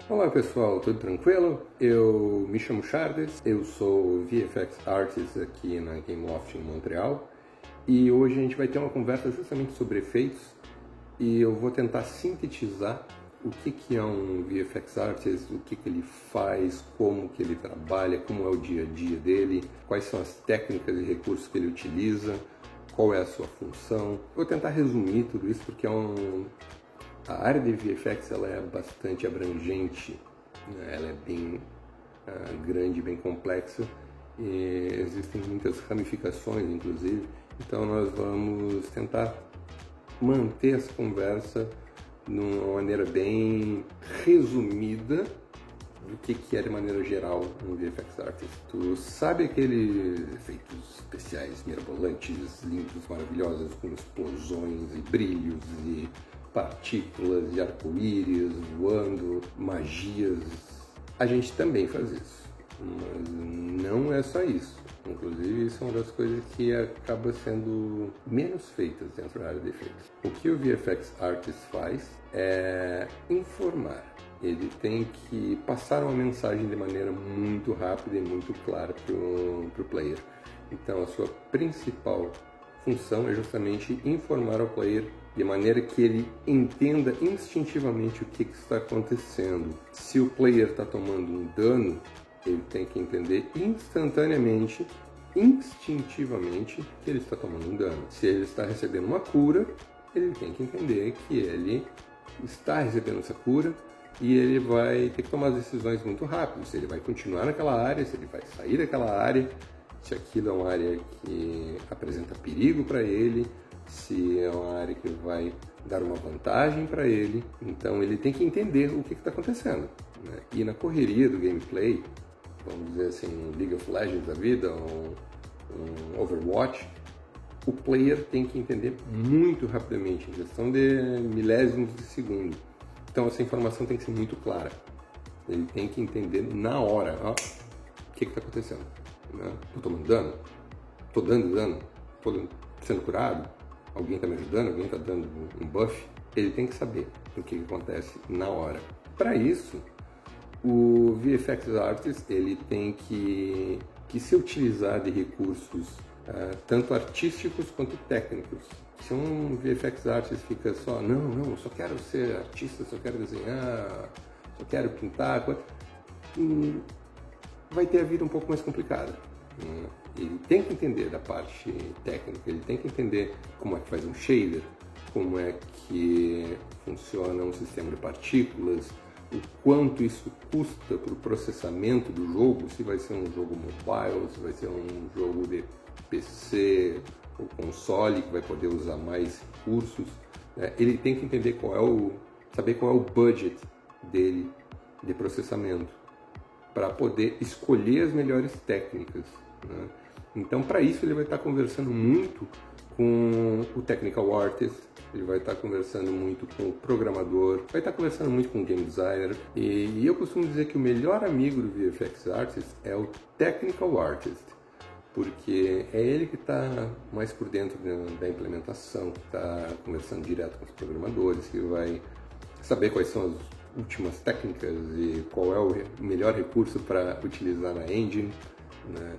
Olá pessoal, tudo tranquilo? Eu me chamo Charles, eu sou VFX Artist aqui na Gameloft em Montreal e hoje a gente vai ter uma conversa justamente sobre efeitos e eu vou tentar sintetizar o que é um VFX Artist, o que ele faz, como que ele trabalha, como é o dia a dia dele, quais são as técnicas e recursos que ele utiliza, qual é a sua função. Vou tentar resumir tudo isso porque a área de VFX ela é bastante abrangente, né? Ela é bem grande, bem complexa e existem muitas ramificações, inclusive. Então nós vamos tentar manter essa conversa numa maneira bem resumida do que é de maneira geral um VFX Artist. Tu sabe aqueles efeitos especiais mirabolantes, lindos, maravilhosos, com explosões e brilhos e partículas e arco-íris voando, magias? A gente também faz isso, mas não é só isso. Inclusive, isso é uma das coisas que acaba sendo menos feitas dentro da área de efeitos. O que o VFX Artist faz é informar. Ele tem que passar uma mensagem de maneira muito rápida e muito clara para o player. Então, a sua principal função é justamente informar ao player de maneira que ele entenda instintivamente o que está acontecendo. Se o player está tomando um dano, ele tem que entender instantaneamente, instintivamente, que ele está tomando um dano. Se ele está recebendo uma cura, ele tem que entender que ele está recebendo essa cura e ele vai ter que tomar decisões muito rápido. Se ele vai continuar naquela área, se ele vai sair daquela área, se aquilo é uma área que apresenta perigo para ele, se é uma área que vai dar uma vantagem para ele. Então ele tem que entender o que está acontecendo, né? E na correria do gameplay, vamos dizer assim, um League of Legends da vida, um Overwatch, o player tem que entender muito rapidamente, em questão de milésimos de segundo. Então essa informação tem que ser muito clara. Ele tem que entender na hora, ó, o que está acontecendo. Estou tomando dano? Estou dando dano? Estou sendo curado? Alguém está me ajudando? Alguém está dando um buff? Ele tem que saber o que acontece na hora. Para isso, o VFX Artist ele tem que se utilizar de recursos tanto artísticos quanto técnicos. Se um VFX Artist fica só, não, só quero ser artista, só quero desenhar, só quero pintar, vai ter a vida um pouco mais complicada. Ele tem que entender da parte técnica, ele tem que entender como é que faz um shader, como é que funciona um sistema de partículas, o quanto isso custa para o processamento do jogo, se vai ser um jogo mobile, se vai ser um jogo de PC ou console que vai poder usar mais recursos, né? Ele tem que entender saber qual é o budget dele de processamento para poder escolher as melhores técnicas, né? Então, para isso, ele vai estar conversando muito com o Technical Artist, ele vai estar conversando muito com o programador, vai estar conversando muito com o Game Designer, e eu costumo dizer que o melhor amigo do VFX Artist é o Technical Artist, porque é ele que está mais por dentro da implementação, está conversando direto com os programadores, que vai saber quais são as últimas técnicas e qual é o melhor recurso para utilizar na engine, né,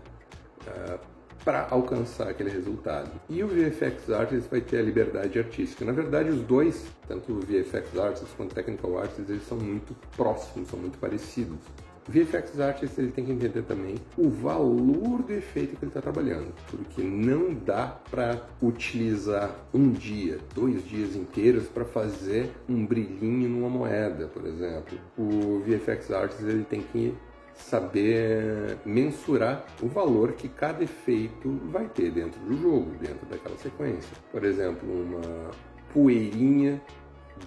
para alcançar aquele resultado. E o VFX Artist vai ter a liberdade artística. Na verdade, os dois, tanto o VFX Artist quanto o Technical Artist, eles são muito próximos, são muito parecidos. O VFX Artist ele tem que entender também o valor do efeito que ele está trabalhando, porque não dá para utilizar um dia, 2 dias inteiros para fazer um brilhinho numa moeda, por exemplo. O VFX Artist ele tem que saber mensurar o valor que cada efeito vai ter dentro do jogo, dentro daquela sequência. Por exemplo, uma poeirinha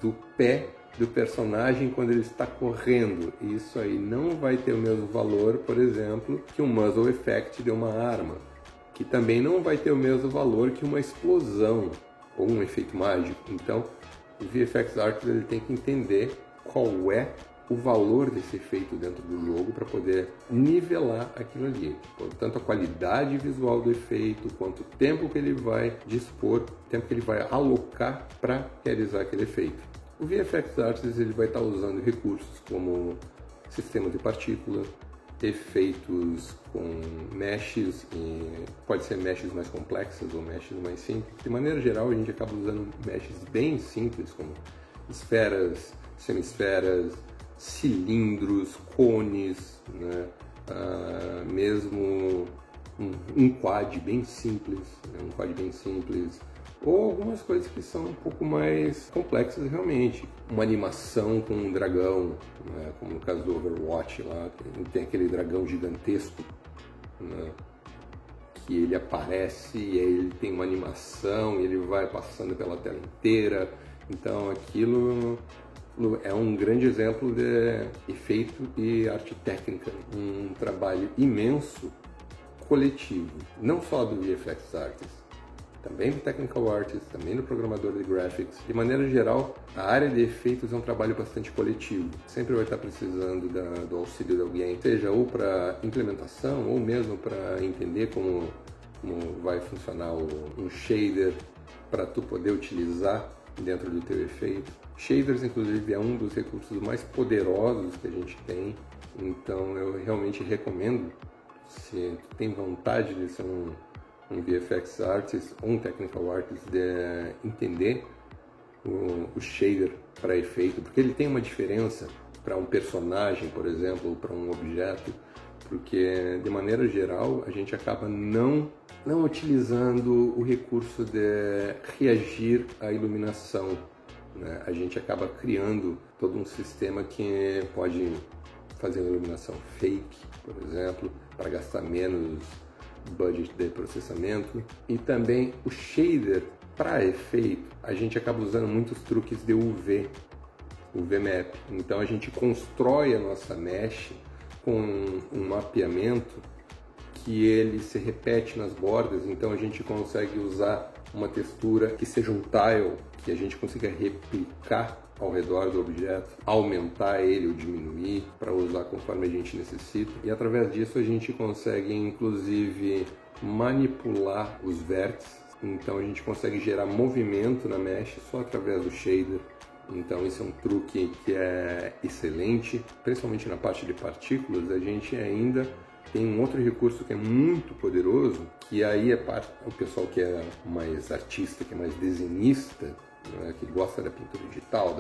do pé do personagem quando ele está correndo. Isso aí não vai ter o mesmo valor, por exemplo, que um muzzle effect de uma arma, que também não vai ter o mesmo valor que uma explosão ou um efeito mágico. Então, o VFX Artist ele tem que entender qual é o valor desse efeito dentro do jogo para poder nivelar aquilo ali. Tanto a qualidade visual do efeito, quanto o tempo que ele vai dispor, o tempo que ele vai alocar para realizar aquele efeito. O VFX Artist ele vai estar usando recursos como sistema de partícula, efeitos com meshes, e pode ser meshes mais complexas ou meshes mais simples. De maneira geral, a gente acaba usando meshes bem simples, como esferas, semisferas, cilindros, cones, né? Mesmo um quad bem simples, né? Um quad bem simples, ou algumas coisas que são um pouco mais complexas realmente. Uma animação com um dragão, né? Como no caso do Overwatch lá, tem aquele dragão gigantesco, né? Que ele aparece e aí ele tem uma animação e ele vai passando pela tela inteira. Então aquilo é um grande exemplo de efeito e arte técnica, um trabalho imenso coletivo, não só do VFX Artist, também do Technical Artist, também do programador de graphics. De maneira geral, a área de efeitos é um trabalho bastante coletivo. Sempre vai estar precisando do auxílio de alguém, seja ou para implementação ou mesmo para entender como vai funcionar um shader para tu poder utilizar dentro do teu efeito. Shaders, inclusive, é um dos recursos mais poderosos que a gente tem, então eu realmente recomendo, se tu tem vontade de ser um VFX Artist ou um Technical Artist, de entender o shader para efeito, porque ele tem uma diferença para um personagem, por exemplo, ou para um objeto, porque de maneira geral a gente acaba não utilizando o recurso de reagir à iluminação, né? A gente acaba criando todo um sistema que pode fazer uma iluminação fake, por exemplo, para gastar menos budget de processamento. E também o shader para efeito, a gente acaba usando muitos truques de UV map. Então a gente constrói a nossa mesh com um mapeamento que ele se repete nas bordas, então a gente consegue usar uma textura que seja um tile, que a gente consiga replicar ao redor do objeto, aumentar ele ou diminuir para usar conforme a gente necessita. E através disso a gente consegue inclusive manipular os vértices, então a gente consegue gerar movimento na mesh só através do shader. Então isso é um truque que é excelente, principalmente na parte de partículas. A gente ainda tem um outro recurso que é muito poderoso, que aí o pessoal que é mais artista, que é mais desenhista, né, que gosta da pintura digital,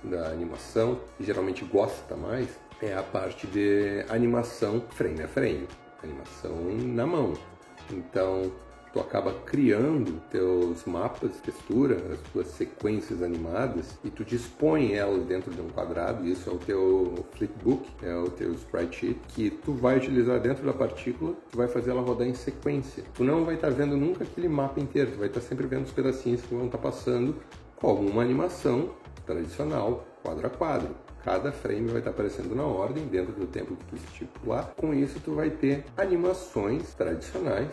da animação, e geralmente gosta mais, é a parte de animação frame a frame, animação na mão. Então tu acaba criando teus mapas, textura, as tuas sequências animadas, e tu dispõe elas dentro de um quadrado. Isso é o teu flipbook, é o teu sprite sheet, que tu vai utilizar dentro da partícula, tu vai fazer ela rodar em sequência. Tu não vai estar vendo nunca aquele mapa inteiro, tu vai estar sempre vendo os pedacinhos que vão estar passando com alguma animação tradicional, quadro a quadro. Cada frame vai estar aparecendo na ordem, dentro do tempo que tu estipular. Com isso, tu vai ter animações tradicionais,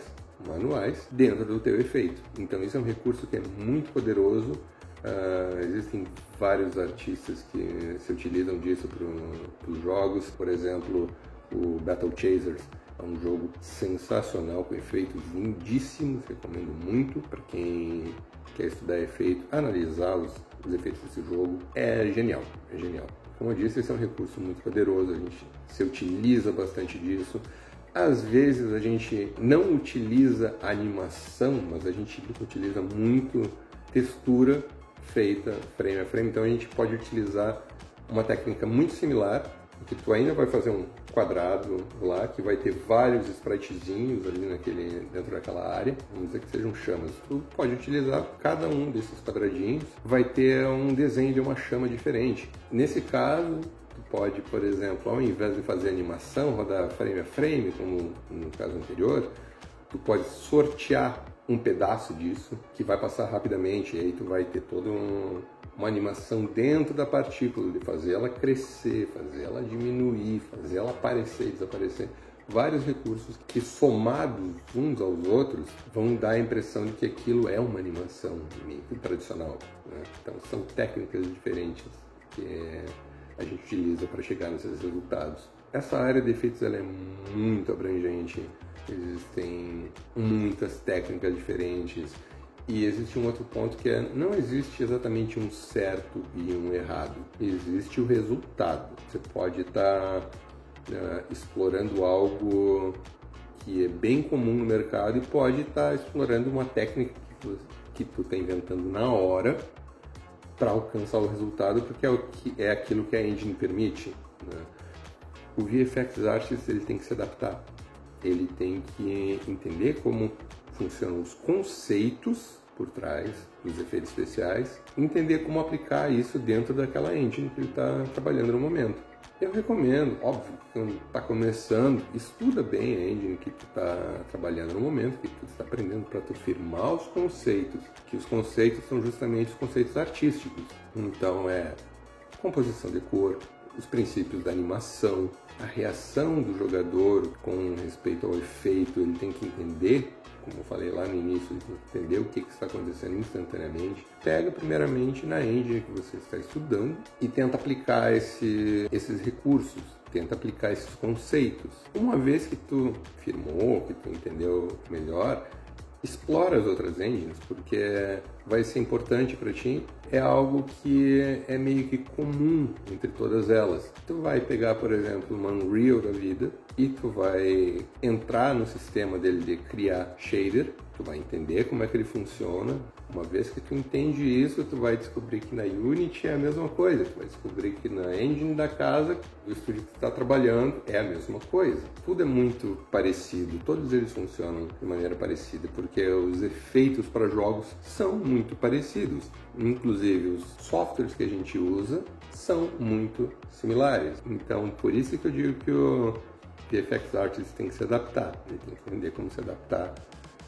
manuais, dentro do teu efeito. Então isso é um recurso que é muito poderoso. Existem vários artistas que se utilizam disso para os jogos. Por exemplo, o Battle Chasers é um jogo sensacional, com efeitos lindíssimos. Recomendo muito para quem quer estudar efeito, analisar os efeitos desse jogo. É genial, é genial. Como eu disse, esse é um recurso muito poderoso, a gente se utiliza bastante disso. Às vezes a gente não utiliza animação, mas a gente utiliza muito textura feita frame a frame. Então a gente pode utilizar uma técnica muito similar, que tu ainda vai fazer um quadrado lá, que vai ter vários spritezinhos ali dentro daquela área, vamos dizer que sejam chamas. Tu pode utilizar cada um desses quadradinhos, vai ter um desenho de uma chama diferente. Nesse caso, pode, por exemplo, ao invés de fazer animação, rodar frame a frame, como no caso anterior, tu pode sortear um pedaço disso, que vai passar rapidamente, e aí tu vai ter toda uma animação dentro da partícula, de fazer ela crescer, fazer ela diminuir, fazer ela aparecer e desaparecer. Vários recursos que, somados uns aos outros, vão dar a impressão de que aquilo é uma animação tradicional, né? Então são técnicas diferentes que a gente utiliza para chegar nesses resultados. Essa área de efeitos ela é muito abrangente, existem muitas técnicas diferentes E existe um outro ponto que não existe exatamente um certo e um errado. Existe o resultado. Você pode estar explorando algo que é bem comum no mercado e pode estar explorando uma técnica que tu está inventando na hora para alcançar o resultado, porque é aquilo que a engine permite, né? O VFX Artist ele tem que se adaptar. Ele tem que entender como funcionam os conceitos por trás dos efeitos especiais, entender como aplicar isso dentro daquela engine que ele está trabalhando no momento. Eu recomendo, óbvio, quando está começando, estuda bem a engine que tu está trabalhando no momento, que tu está aprendendo, para tu firmar os conceitos, que os conceitos são justamente os conceitos artísticos. Então é composição de cor, os princípios da animação, a reação do jogador com respeito ao efeito, ele tem que entender, como eu falei lá no início, ele tem que entender o que está acontecendo instantaneamente. Pega primeiramente na engine que você está estudando e tenta aplicar esses recursos, tenta aplicar esses conceitos. Uma vez que tu firmou, que tu entendeu melhor, explora as outras engines, porque vai ser importante para ti. É algo que é meio que comum entre todas elas. Tu vai pegar, por exemplo, uma Unreal da vida e tu vai entrar no sistema dele de criar shader, tu vai entender como é que ele funciona. Uma vez que tu entende isso, tu vai descobrir que na Unity é a mesma coisa. Tu vai descobrir que na engine da casa, do estúdio que tu está trabalhando, é a mesma coisa. Tudo é muito parecido, todos eles funcionam de maneira parecida, porque os efeitos para jogos são muito parecidos. Inclusive, os softwares que a gente usa são muito similares. Então, por isso que eu digo que o VFX Artist tem que se adaptar. Ele tem que aprender como se adaptar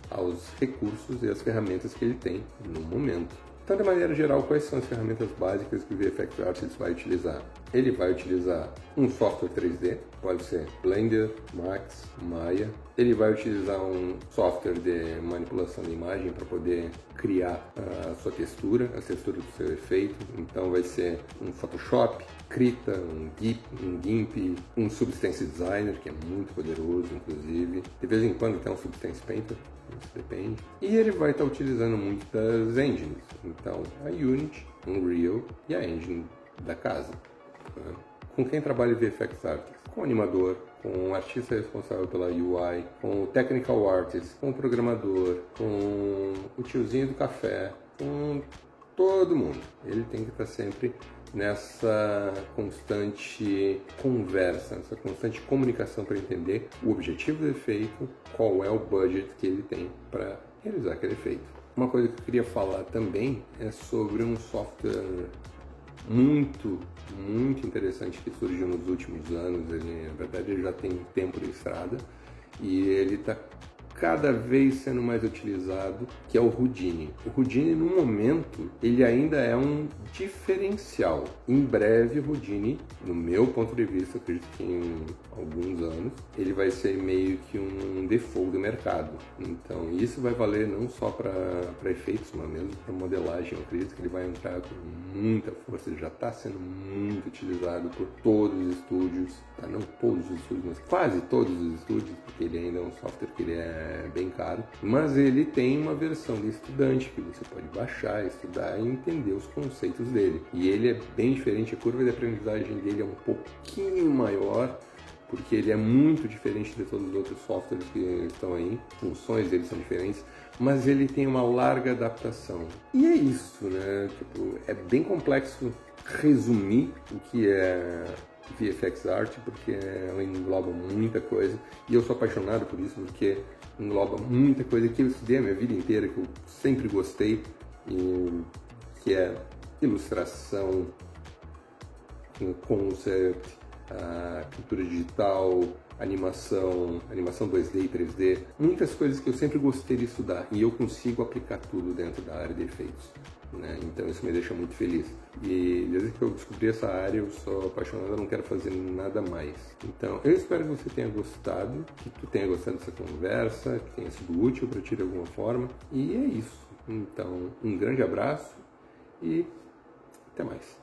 aos recursos e às ferramentas que ele tem no momento. Então, de maneira geral, quais são as ferramentas básicas que o VFX Artist vai utilizar? Ele vai utilizar um software 3D, pode ser Blender, Max, Maya. Ele vai utilizar um software de manipulação de imagem para poder criar a sua textura, a textura do seu efeito. Então vai ser um Photoshop, Krita, um GIMP, um Substance Designer, que é muito poderoso, inclusive. De vez em quando tem um Substance Painter, isso depende. E ele vai estar utilizando muito das engines. Então, a Unity, Unreal e a engine da casa. Com quem trabalha em VFX Artist? Com o animador, com o artista responsável pela UI, com o technical artist, com o programador, com o tiozinho do café, com todo mundo. Ele tem que estar sempre nessa constante conversa, nessa constante comunicação para entender o objetivo do efeito, qual é o budget que ele tem para realizar aquele efeito. Uma coisa que eu queria falar também é sobre um software muito interessante que surgiu nos últimos anos. Ele, na verdade, ele já tem tempo de estrada e ele está cada vez sendo mais utilizado, que é o Houdini. O Houdini, no momento, ele ainda é um diferencial. Em breve, o Houdini, no meu ponto de vista, acredito que em alguns anos, ele vai ser meio que um default do mercado. Então, isso vai valer não só para efeitos, mas mesmo para modelagem. Eu acredito que ele vai entrar com muita força. Ele já está sendo muito utilizado por todos os estúdios, tá? Não todos os estúdios, mas quase todos os estúdios, porque ele ainda é um software que ele é bem caro, mas ele tem uma versão de estudante que você pode baixar, estudar e entender os conceitos dele. E ele é bem diferente, a curva de aprendizagem dele é um pouquinho maior, porque ele é muito diferente de todos os outros softwares que estão aí, funções dele são diferentes, mas ele tem uma larga adaptação. E é isso, né? Tipo, é bem complexo resumir o que é VFX Art, porque ela engloba muita coisa, e eu sou apaixonado por isso, porque engloba muita coisa que eu estudei a minha vida inteira, que eu sempre gostei, e que é ilustração, concept, a pintura digital, animação 2D e 3D, muitas coisas que eu sempre gostei de estudar, e eu consigo aplicar tudo dentro da área de efeitos, né? Então isso me deixa muito feliz. E desde que eu descobri essa área, eu sou apaixonado, eu não quero fazer nada mais. Então eu espero que você tenha gostado, que tu tenha gostado dessa conversa, que tenha sido útil para ti de alguma forma. E é isso. Então, um grande abraço e até mais.